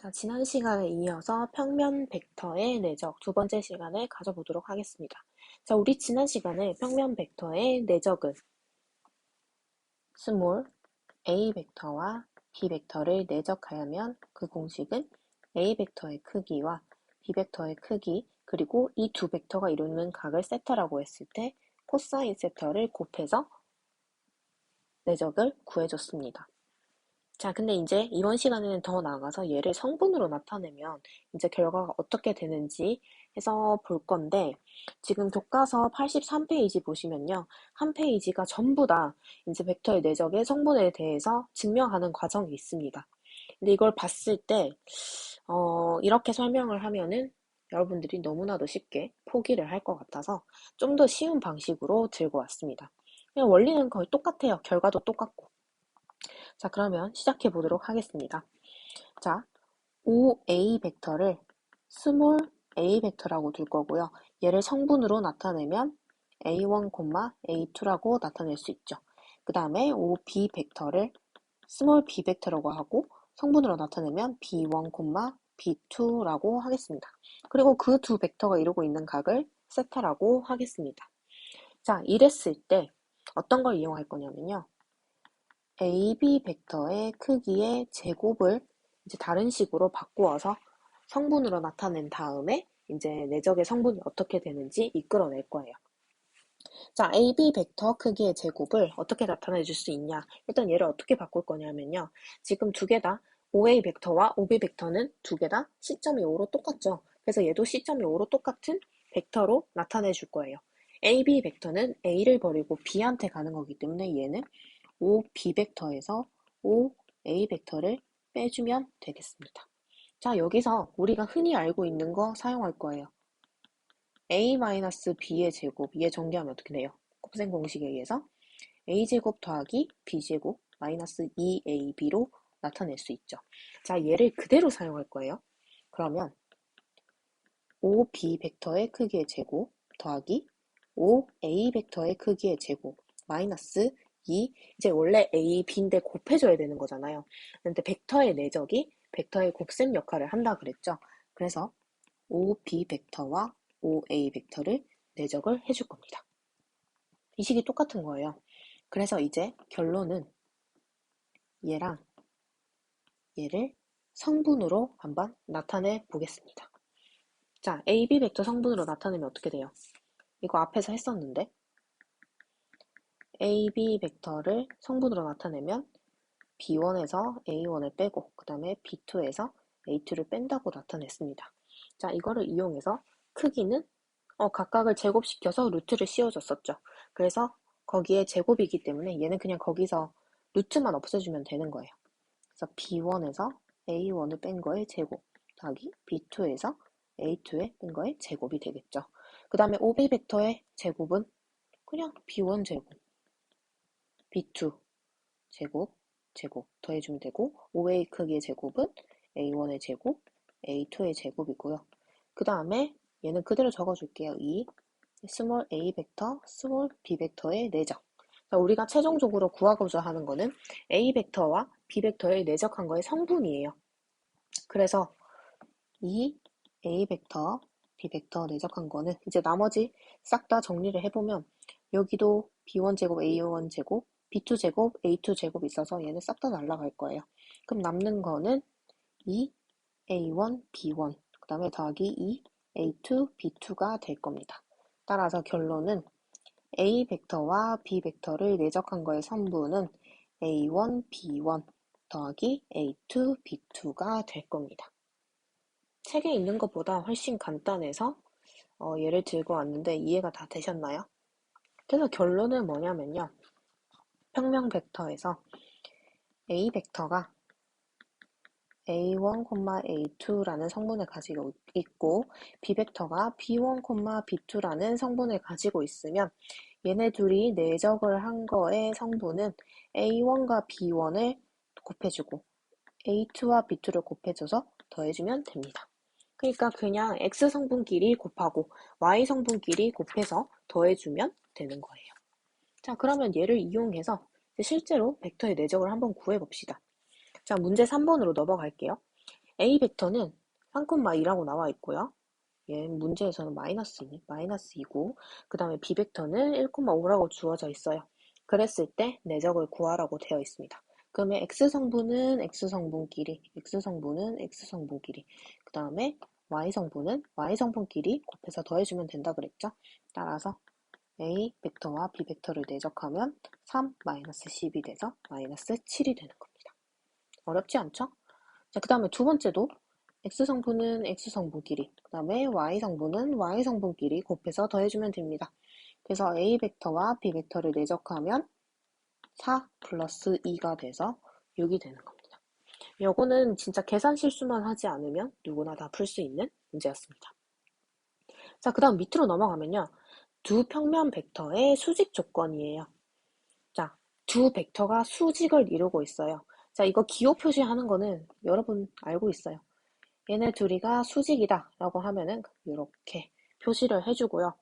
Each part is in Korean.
자, 지난 시간에 이어서 평면 벡터의 내적 두 번째 시간을 가져보도록 하겠습니다. 자, 우리 지난 시간에 평면 벡터의 내적은 스몰 a 벡터와 b 벡터를 내적하려면 그 공식은 a 벡터의 크기와 b 벡터의 크기 그리고 이 두 벡터가 이루는 각을 세타라고 했을 때 코사인 세타를 곱해서 내적을 구해줬습니다. 자, 근데 이제 이번 시간에는 더 나아가서 얘를 성분으로 나타내면 이제 결과가 어떻게 되는지 해서 볼 건데, 지금 교과서 83페이지 보시면요. 한 페이지가 전부 다 이제 벡터의 내적의 성분에 대해서 증명하는 과정이 있습니다. 근데 이걸 봤을 때, 이렇게 설명을 하면은 여러분들이 너무나도 쉽게 포기를 할 것 같아서 좀 더 쉬운 방식으로 들고 왔습니다. 그냥 원리는 거의 똑같아요. 결과도 똑같고. 자, 그러면 시작해 보도록 하겠습니다. 자, OA 벡터를 스몰 a 벡터라고 둘 거고요. 얘를 성분으로 나타내면 A1, A2라고 나타낼 수 있죠. 그 다음에 OB 벡터를 스몰 b 벡터라고 하고 성분으로 나타내면 B1, B2라고 하겠습니다. 그리고 그 두 벡터가 이루고 있는 각을 세타라고 하겠습니다. 자, 이랬을 때 어떤 걸 이용할 거냐면요. AB 벡터의 크기의 제곱을 이제 다른 식으로 바꾸어서 성분으로 나타낸 다음에 이제 내적의 성분이 어떻게 되는지 이끌어낼 거예요. 자, AB 벡터 크기의 제곱을 어떻게 나타내 줄 수 있냐? 일단 얘를 어떻게 바꿀 거냐면요. 지금 두 개 다 OA 벡터와 OB 벡터는 두 개 다 C.25로 똑같죠. 그래서 얘도 C.25로 똑같은 벡터로 나타내 줄 거예요. AB 벡터는 A를 버리고 B한테 가는 거기 때문에 얘는 OB 벡터에서 OA 벡터를 빼주면 되겠습니다. 자, 여기서 우리가 흔히 알고 있는 거 사용할 거예요. A-B의 제곱, 얘 전개하면 어떻게 돼요? 곱셈 공식에 의해서 A제곱 더하기 B제곱 마이너스 2AB로 나타낼 수 있죠. 자, 얘를 그대로 사용할 거예요. 그러면 OB 벡터의 크기의 제곱 더하기 OA 벡터의 크기의 제곱 마이너스 2, 이제 원래 A, B인데 곱해줘야 되는 거잖아요. 근데 벡터의 내적이 벡터의 곱셈 역할을 한다 그랬죠. 그래서 OB 벡터와 OA 벡터를 내적을 해줄 겁니다. 이 식이 똑같은 거예요. 그래서 이제 결론은 얘랑 얘를 성분으로 한번 나타내 보겠습니다. 자, AB 벡터 성분으로 나타내면 어떻게 돼요? 이거 앞에서 했었는데 AB 벡터를 성분으로 나타내면 B1에서 A1을 빼고 그 다음에 B2에서 A2를 뺀다고 나타냈습니다. 자, 이거를 이용해서 크기는 각각을 제곱시켜서 루트를 씌워줬었죠. 그래서 거기에 제곱이기 때문에 얘는 그냥 거기서 루트만 없애주면 되는 거예요. 그래서 B1에서 A1을 뺀 거의 제곱 더하기 B2에서 A2에 뺀 거의 제곱이 되겠죠. 그 다음에 OB 벡터의 제곱은 그냥 B1 제곱, B2 제곱, 제곱 더해주면 되고 OA 크기의 제곱은 A1의 제곱, A2의 제곱이고요. 그 다음에 얘는 그대로 적어줄게요. 이 스몰 a 벡터, 스몰 b 벡터의 내적. 우리가 최종적으로 구하고자 하는 거는 a 벡터와 b 벡터의 내적한 거의 성분이에요. 그래서 이 a 벡터, b 벡터 내적한 거는 이제 나머지 싹 다 정리를 해보면 여기도 b1 제곱, a1 제곱, b2 제곱, a2 제곱 있어서 얘는 싹 다 날라갈 거예요. 그럼 남는 거는 이 a1, b1, 그 다음에 더하기 2 a2, b2가 될 겁니다. 따라서 결론은 A 벡터와 B 벡터를 내적한 거의 성분은 A1, B1 더하기 A2, B2가 될 겁니다. 책에 있는 것보다 훨씬 간단해서 예를 들고 왔는데 이해가 다 되셨나요? 그래서 결론은 뭐냐면요. 평면 벡터에서 A 벡터가 A1, A2라는 성분을 가지고 있고 B 벡터가 B1, B2라는 성분을 가지고 있으면 얘네 둘이 내적을 한 거의 성분은 A1과 B1을 곱해주고 A2와 B2를 곱해줘서 더해주면 됩니다. 그러니까 그냥 X 성분끼리 곱하고 Y 성분끼리 곱해서 더해주면 되는 거예요. 자, 그러면 얘를 이용해서 실제로 벡터의 내적을 한번 구해봅시다. 자, 문제 3번으로 넘어갈게요. A 벡터는 3,2라고 나와 있고요. 얘 문제에서는 마이너스 2고, 그 다음에 B 벡터는 1,5라고 주어져 있어요. 그랬을 때 내적을 구하라고 되어 있습니다. 그러면 X성분은 X성분끼리, X성분은 X성분끼리, 그 다음에 Y성분은 Y성분끼리 곱해서 더해주면 된다 그랬죠? 따라서 A 벡터와 B 벡터를 내적하면 3 마이너스 10이 돼서 마이너스 7이 되는 겁니다. 어렵지 않죠? 자, 그 다음에 두 번째도 X성분은 X성분끼리, 그 다음에 Y성분은 Y성분끼리 곱해서 더해주면 됩니다. 그래서 A 벡터와 B 벡터를 내적하면 4 플러스 2가 돼서 6이 되는 겁니다. 요거는 진짜 계산 실수만 하지 않으면 누구나 다 풀 수 있는 문제였습니다. 자, 그 다음 밑으로 넘어가면요. 두 평면 벡터의 수직 조건이에요. 자, 두 벡터가 수직을 이루고 있어요. 자, 이거 기호 표시하는 거는 여러분 알고 있어요. 얘네 둘이가 수직이다 라고 하면은 이렇게 표시를 해주고요.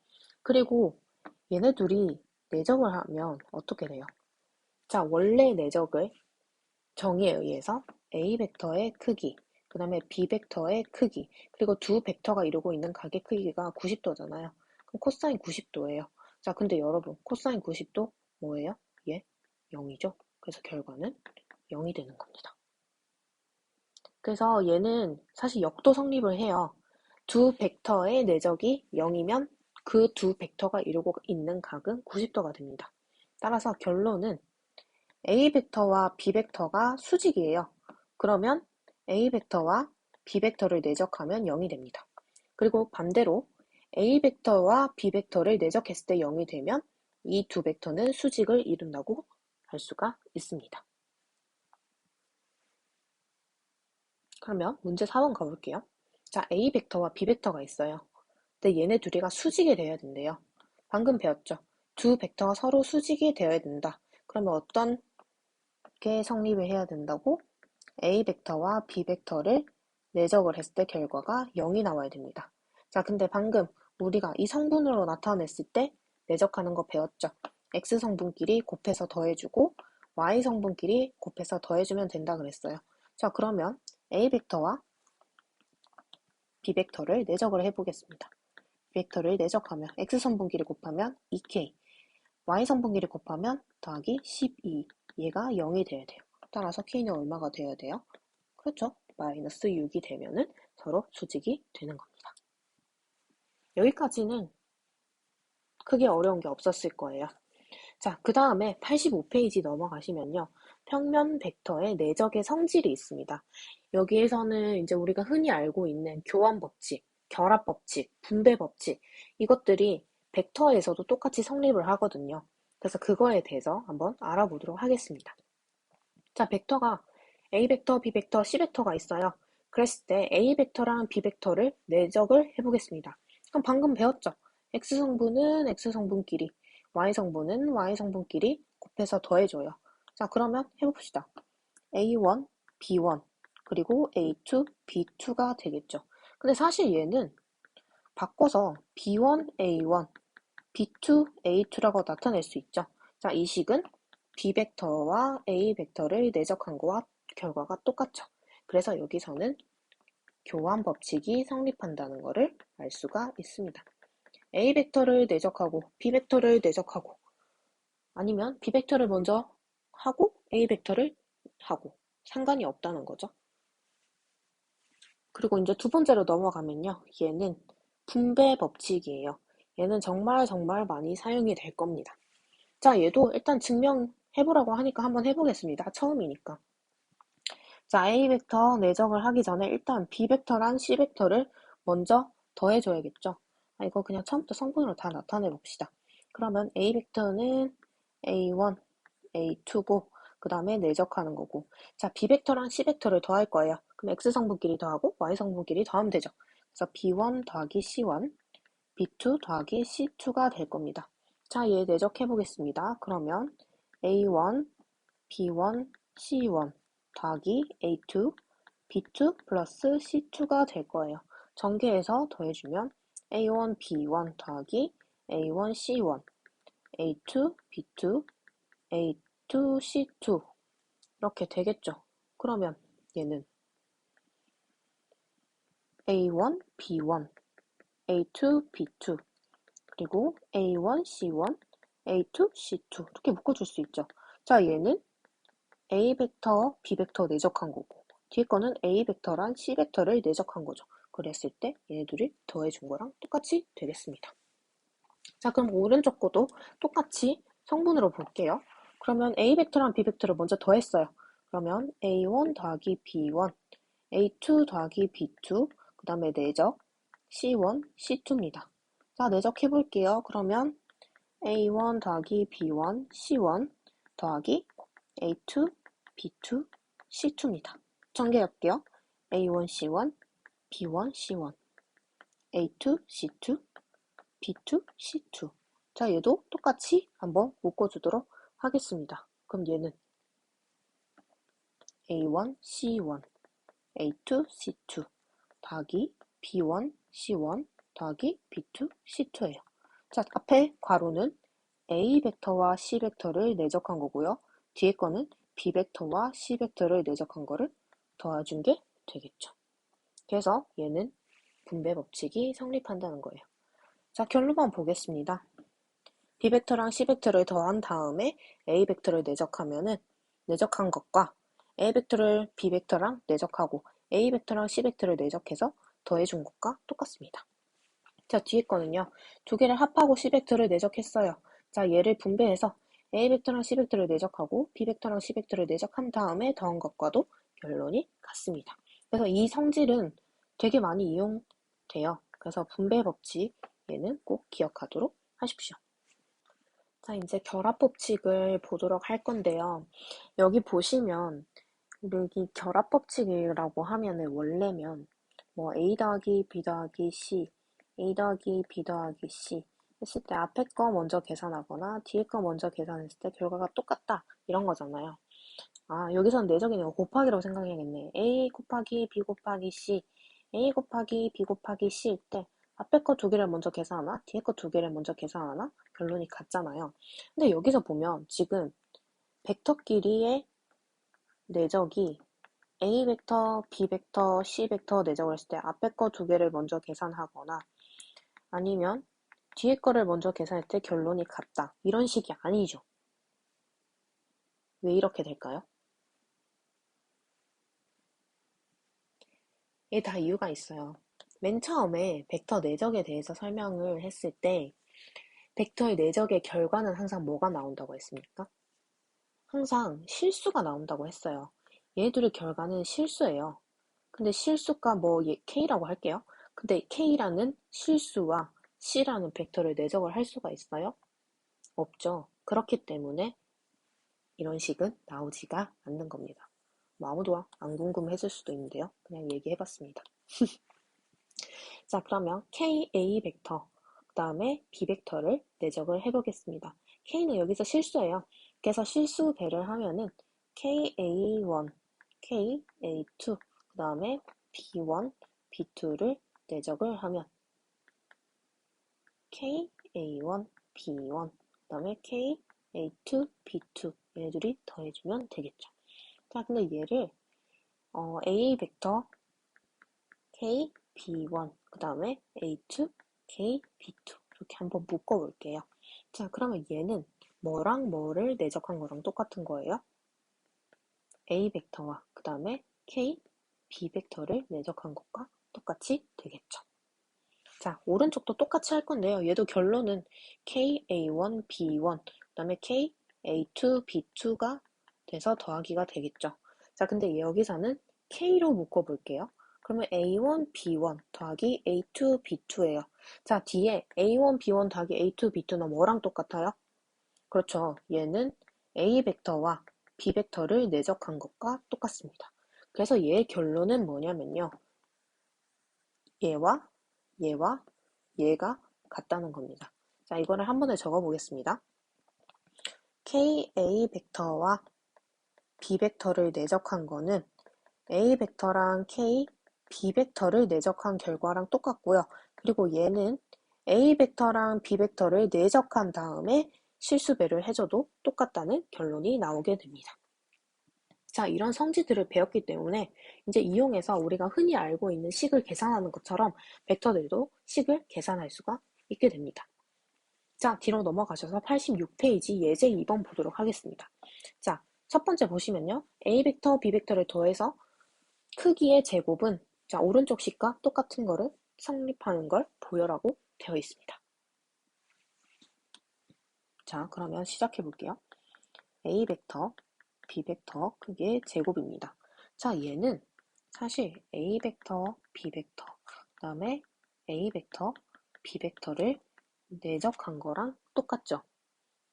그리고 얘네 둘이 내적을 하면 어떻게 돼요? 자, 원래 내적을 정의에 의해서 A 벡터의 크기, 그 다음에 B 벡터의 크기, 그리고 두 벡터가 이루고 있는 각의 크기가 90도잖아요. 그럼 코사인 90도예요. 자, 근데 여러분, 코사인 90도 뭐예요? 예, 0이죠. 그래서 결과는 0이 되는 겁니다. 그래서 얘는 사실 역도 성립을 해요. 두 벡터의 내적이 0이면 그 두 벡터가 이루고 있는 각은 90도가 됩니다. 따라서 결론은 A 벡터와 B 벡터가 수직이에요. 그러면 A 벡터와 B 벡터를 내적하면 0이 됩니다. 그리고 반대로 A 벡터와 B 벡터를 내적했을 때 0이 되면 이 두 벡터는 수직을 이룬다고 할 수가 있습니다. 그러면 문제 4번 가볼게요. 자, A 벡터와 B 벡터가 있어요. 근데 얘네 둘이가 수직이 되어야 된대요. 방금 배웠죠? 두 벡터가 서로 수직이 되어야 된다. 그러면 어떤 게 성립을 해야 된다고? A 벡터와 B 벡터를 내적을 했을 때 결과가 0이 나와야 됩니다. 자, 근데 방금 우리가 이 성분으로 나타냈을 때 내적하는 거 배웠죠? X 성분끼리 곱해서 더해주고 Y 성분끼리 곱해서 더해주면 된다 그랬어요. 자, 그러면 A 벡터와 B 벡터를 내적을 해보겠습니다. 벡터를 내적하면 X성분끼리 곱하면 2K, Y성분끼리 곱하면 더하기 12, 얘가 0이 돼야 돼요. 따라서 K는 얼마가 돼야 돼요? 그렇죠. 마이너스 6이 되면은 서로 수직이 되는 겁니다. 여기까지는 크게 어려운 게 없었을 거예요. 자, 그 다음에 85페이지 넘어가시면요. 평면 벡터의 내적의 성질이 있습니다. 여기에서는 이제 우리가 흔히 알고 있는 교환 법칙, 결합 법칙, 분배 법칙, 이것들이 벡터에서도 똑같이 성립을 하거든요. 그래서 그거에 대해서 한번 알아보도록 하겠습니다. 자, 벡터가 A 벡터, B 벡터, C 벡터가 있어요. 그랬을 때 A 벡터랑 B 벡터를 내적을 해보겠습니다. 그럼 방금 배웠죠? X성분은 X성분끼리, Y성분은 Y성분끼리 곱해서 더해줘요. 자, 그러면 해봅시다. A1, B1, 그리고 A2, B2가 되겠죠. 근데 사실 얘는 바꿔서 B1, A1, B2, A2라고 나타낼 수 있죠. 자, 이 식은 B 벡터와 A 벡터를 내적한 거와 결과가 똑같죠. 그래서 여기서는 교환 법칙이 성립한다는 것을 알 수가 있습니다. A 벡터를 내적하고 B 벡터를 내적하고 아니면 B 벡터를 먼저 하고 A 벡터를 하고 상관이 없다는 거죠. 그리고 이제 두 번째로 넘어가면요. 얘는 분배 법칙이에요. 얘는 정말 정말 많이 사용이 될 겁니다. 자, 얘도 일단 증명해보라고 하니까 한번 해보겠습니다. 처음이니까. 자, A 벡터 내적을 하기 전에 일단 B 벡터랑 C 벡터를 먼저 더해줘야겠죠. 이거 그냥 처음부터 성분으로 다 나타내 봅시다. 그러면 A 벡터는 A1, A2고, 그 다음에 내적하는 거고. 자, B 벡터랑 C 벡터를 더할 거예요. 그럼 X 성분끼리 더하고 Y 성분끼리 더하면 되죠. 그래서 B1 더하기 C1, B2 더하기 C2가 될 겁니다. 자, 얘 내적해 보겠습니다. 그러면 A1, B1, C1 더하기 A2, B2 플러스 C2가 될 거예요. 전개해서 더해주면 A1, B1 더하기 A1, C1, A2, B2, A2, C2 이렇게 되겠죠. 그러면 얘는 A1, B1, A2, B2, 그리고 A1, C1, A2, C2 이렇게 묶어줄 수 있죠. 자, 얘는 A 벡터, B 벡터 내적한 거고 뒤에 거는 A 벡터랑 C 벡터를 내적한 거죠. 그랬을 때 얘네들이 더해준 거랑 똑같이 되겠습니다. 자, 그럼 오른쪽 거도 똑같이 성분으로 볼게요. 그러면 A 벡터랑 B 벡터를 먼저 더했어요. 그러면 A1 더하기 B1, A2 더하기 B2, 그 다음에 내적 C1, C2입니다. 자, 내적해 볼게요. 그러면 A1 더하기 B1, C1 더하기 A2, B2, C2입니다. 전개할게요. A1, C1, B1, C1, A2, C2, B2, C2. 자, 얘도 똑같이 한번 묶어주도록 하겠습니다. 그럼 얘는 A1, C1, A2, C2 더하기 B1, C1 더하기 B2, C2예요. 자, 앞에 괄호는 A 벡터와 C 벡터를 내적한 거고요. 뒤에 거는 B 벡터와 C 벡터를 내적한 거를 더해준 게 되겠죠. 그래서 얘는 분배 법칙이 성립한다는 거예요. 자, 결론만 보겠습니다. B 벡터랑 C 벡터를 더한 다음에 A 벡터를 내적하면은 내적한 것과 A 벡터를 B 벡터랑 내적하고 A 벡터랑 C 벡터를 내적해서 더해준 것과 똑같습니다. 자, 뒤에 거는요. 두 개를 합하고 C 벡터를 내적했어요. 자, 얘를 분배해서 A 벡터랑 C 벡터를 내적하고 B 벡터랑 C 벡터를 내적한 다음에 더한 것과도 결론이 같습니다. 그래서 이 성질은 되게 많이 이용돼요. 그래서 분배 법칙 얘는 꼭 기억하도록 하십시오. 자, 이제 결합 법칙을 보도록 할 건데요. 여기 보시면 여기 결합 법칙이라고 하면은 원래면 뭐 A 더하기 B 더하기 C, A 더하기 B 더하기 C 했을 때 앞에 거 먼저 계산하거나 뒤에 거 먼저 계산했을 때 결과가 똑같다 이런 거잖아요. 아, 여기서는 내적인 거 곱하기라고 생각해야겠네. A 곱하기 B 곱하기 C, A 곱하기 B 곱하기 C일 때 앞에 거 두 개를 먼저 계산하나 뒤에 거 두 개를 먼저 계산하나 결론이 같잖아요. 근데 여기서 보면 지금 벡터끼리의 내적이 A 벡터, B 벡터, C 벡터 내적을 했을 때 앞에 거 두 개를 먼저 계산하거나 아니면 뒤에 거를 먼저 계산할 때 결론이 같다. 이런 식이 아니죠. 왜 이렇게 될까요? 이게 다 이유가 있어요. 맨 처음에 벡터 내적에 대해서 설명을 했을 때 벡터의 내적의 결과는 항상 뭐가 나온다고 했습니까? 항상 실수가 나온다고 했어요. 얘들의 결과는 실수예요. 근데 실수가 뭐 K라고 할게요. 근데 K라는 실수와 C라는 벡터를 내적을 할 수가 있어요? 없죠. 그렇기 때문에 이런 식은 나오지가 않는 겁니다. 뭐 아무도 안 궁금해질 수도 있는데요. 그냥 얘기해봤습니다. 자, 그러면 KA 벡터, 그 다음에 B 벡터를 내적을 해보겠습니다. K는 여기서 실수예요. 그래서 실수 배를 하면은 KA1, KA2, 그 다음에 B1, B2를 내적을 하면 KA1, B1, 그 다음에 KA2, B2 얘네들이 더해주면 되겠죠. 자, 근데 얘를 A 벡터 K, B1, 그 다음에 A2, K, B2 이렇게 한번 묶어볼게요. 자, 그러면 얘는 뭐랑 뭐를 내적한 거랑 똑같은 거예요? A 벡터와 그 다음에 K, B 벡터를 내적한 것과 똑같이 되겠죠. 자, 오른쪽도 똑같이 할 건데요. 얘도 결론은 KA1, B1, 그 다음에 KA2, B2가 돼서 더하기가 되겠죠. 자, 근데 여기서는 K로 묶어볼게요. 그러면 A1, B1 더하기 A2, B2예요. 자, 뒤에 A1, B1 더하기 A2, B2는 뭐랑 똑같아요? 그렇죠. 얘는 A 벡터와 B 벡터를 내적한 것과 똑같습니다. 그래서 얘의 결론은 뭐냐면요. 얘와 얘와 얘가 같다는 겁니다. 자, 이거를 한 번에 적어 보겠습니다. KA 벡터와 B 벡터를 내적한 거는 A 벡터랑 K, B 벡터를 내적한 결과랑 똑같고요. 그리고 얘는 A 벡터랑 B 벡터를 내적한 다음에 실수배를 해줘도 똑같다는 결론이 나오게 됩니다. 자, 이런 성질들을 배웠기 때문에 이제 이용해서 우리가 흔히 알고 있는 식을 계산하는 것처럼 벡터들도 식을 계산할 수가 있게 됩니다. 자, 뒤로 넘어가셔서 86페이지 예제 2번 보도록 하겠습니다. 자, 첫 번째 보시면요. A 벡터, B 벡터를 더해서 크기의 제곱은 자, 오른쪽 식과 똑같은 거를 성립하는 걸 보여라고 되어 있습니다. 자, 그러면 시작해 볼게요. A 벡터, B 벡터 크기의 제곱입니다. 자, 얘는 사실 A 벡터, B 벡터, 그 다음에 A 벡터, B 벡터를 내적한 거랑 똑같죠?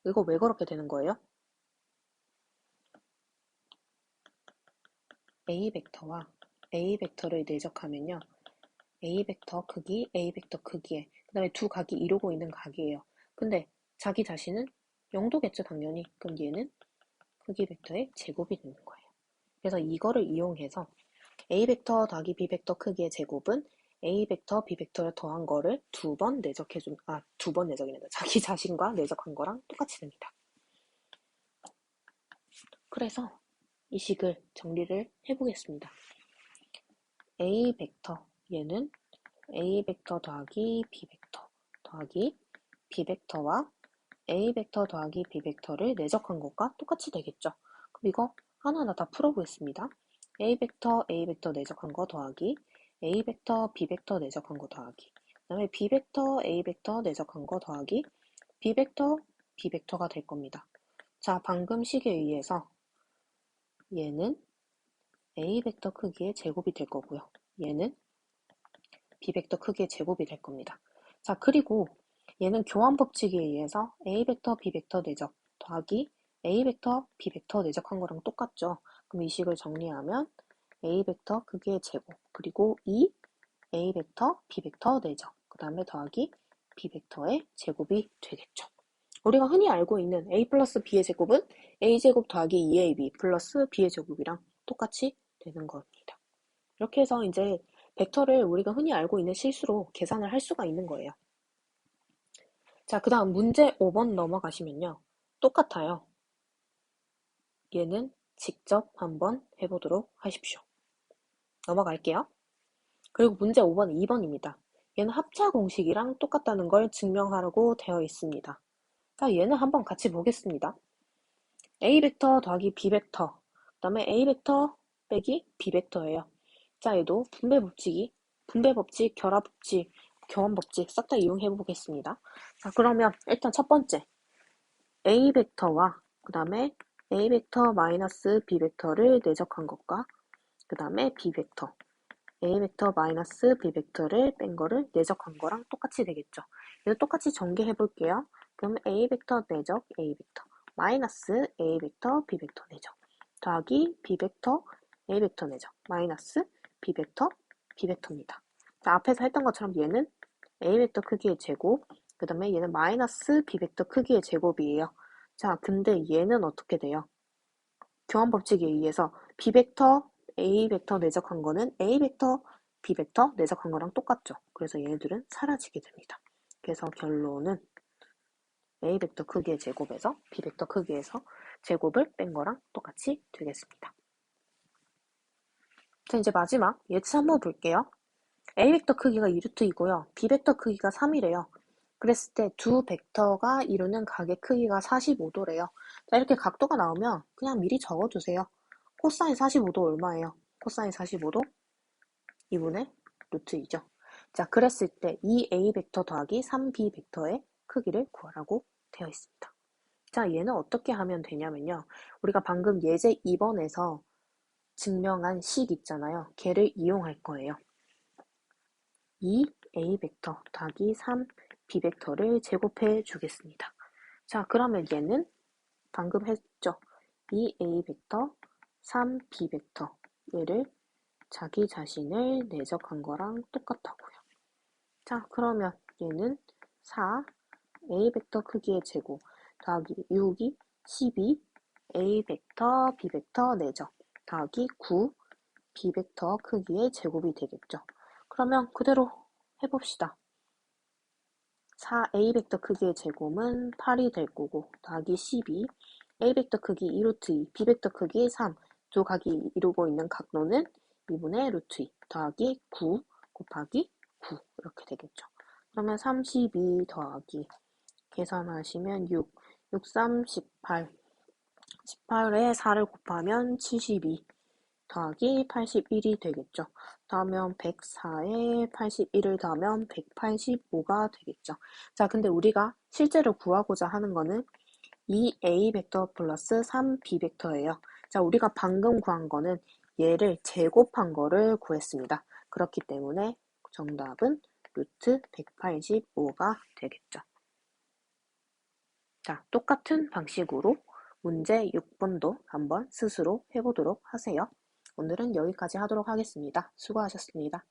이거 왜 그렇게 되는 거예요? A 벡터와 A 벡터를 내적하면요. A 벡터 크기, A 벡터 크기에 그 다음에 두 각이 이루고 있는 각이에요. 근데 자기 자신은 0도겠죠, 당연히. 그럼 얘는 크기 벡터의 제곱이 되는 거예요. 그래서 이거를 이용해서 A 벡터 더하기 B 벡터 크기의 제곱은 A 벡터, B 벡터를 더한 거를 두 번 내적해준, 두 번 내적이란다. 자기 자신과 내적한 거랑 똑같이 됩니다. 그래서 이 식을 정리를 해보겠습니다. A 벡터, 얘는 A 벡터 더하기 B 벡터 더하기 B 벡터와 A 벡터 더하기 B 벡터를 내적한 것과 똑같이 되겠죠. 그럼 이거 하나하나 다 풀어보겠습니다. A 벡터 내적한 거 더하기 A 벡터 B 벡터 내적한 거 더하기 그 다음에 B 벡터 A 벡터 내적한 거 더하기 B 벡터 B 벡터가 될 겁니다. 자, 방금 식에 의해서 얘는 A 벡터 크기의 제곱이 될 거고요. 얘는 B 벡터 크기의 제곱이 될 겁니다. 자, 그리고 얘는 교환 법칙에 의해서 A 벡터 B 벡터 내적 더하기 A 벡터 B 벡터 내적한 거랑 똑같죠. 그럼 이 식을 정리하면 A 벡터 크기의 제곱 그리고 이 A 벡터 B 벡터 내적 그 다음에 더하기 B 벡터의 제곱이 되겠죠. 우리가 흔히 알고 있는 A 플러스 B의 제곱은 A 제곱 더하기 2AB 플러스 B의 제곱이랑 똑같이 되는 겁니다. 이렇게 해서 이제 벡터를 우리가 흔히 알고 있는 실수로 계산을 할 수가 있는 거예요. 자, 그 다음 문제 5번 넘어가시면요. 똑같아요. 얘는 직접 한번 해보도록 하십시오. 넘어갈게요. 그리고 문제 5번 2번입니다. 얘는 합차 공식이랑 똑같다는 걸 증명하라고 되어 있습니다. 자, 얘는 한번 같이 보겠습니다. A 벡터 더하기 B 벡터, 그 다음에 A 벡터 빼기 B 벡터예요. 자, 얘도 분배 법칙, 결합 법칙, 교환 법칙 싹 다 이용해 보겠습니다. 자, 그러면 일단 첫 번째 A 벡터와 그 다음에 A 벡터 마이너스 B 벡터를 내적한 것과 그 다음에 B 벡터 A 벡터 마이너스 B 벡터를 뺀 거를 내적한 거랑 똑같이 되겠죠. 얘도 똑같이 전개해 볼게요. 그럼 A 벡터 내적 A 벡터 마이너스 A 벡터 B 벡터 내적 더하기 B 벡터 A 벡터 내적 마이너스 B 벡터 B 벡터입니다. 자, 앞에서 했던 것처럼 얘는 A 벡터 크기의 제곱 그 다음에 얘는 마이너스 B 벡터 크기의 제곱이에요. 자, 근데 얘는 어떻게 돼요? 교환 법칙에 의해서 B 벡터 A 벡터 내적한 거는 A 벡터 B 벡터 내적한 거랑 똑같죠. 그래서 얘네들은 사라지게 됩니다. 그래서 결론은 A 벡터 크기의 제곱에서 B 벡터 크기에서 제곱을 뺀 거랑 똑같이 되겠습니다. 자, 이제 마지막 예치 한번 볼게요. A 벡터 크기가 2루트이고요. B 벡터 크기가 3이래요. 그랬을 때 두 벡터가 이루는 각의 크기가 45도래요. 자, 이렇게 각도가 나오면 그냥 미리 적어두세요. 코사인 45도 얼마예요? 코사인 45도 2분의 루트 2죠. 자, 그랬을 때 2A 벡터 더하기 3B 벡터의 크기를 구하라고 되어 있습니다. 자, 얘는 어떻게 하면 되냐면요. 우리가 방금 예제 2번에서 증명한 식 있잖아요. 걔를 이용할 거예요. 2A 벡터 더하기 3B 벡터를 제곱해 주겠습니다. 자, 그러면 얘는 방금 했죠. 2A 벡터, 3B 벡터 얘를 자기 자신을 내적한 거랑 똑같다고요. 자, 그러면 얘는 4 A 벡터 크기의 제곱 더하기 6이 12 A 벡터 B 벡터 내적 더하기 9 B 벡터 크기의 제곱이 되겠죠. 그러면 그대로 해봅시다. 4A 벡터 크기의 제곱은 8이 될 거고 더하기 12 A 벡터 크기 2루트 2 B 벡터 크기 3 두 각이 이루고 있는 각도는 2분의 루트 2 더하기 9 곱하기 9 이렇게 되겠죠. 그러면 32 더하기 계산하시면 6, 6, 3, 18 18에 4를 곱하면 72 더하기 81이 되겠죠. 더하면 104에 81을 더하면 185가 되겠죠. 자, 근데 우리가 실제로 구하고자 하는 거는 2a 벡터 플러스 3b 벡터예요. 자, 우리가 방금 구한 거는 얘를 제곱한 거를 구했습니다. 그렇기 때문에 정답은 루트 185가 되겠죠. 자, 똑같은 방식으로 문제 6번도 한번 스스로 해보도록 하세요. 오늘은 여기까지 하도록 하겠습니다. 수고하셨습니다.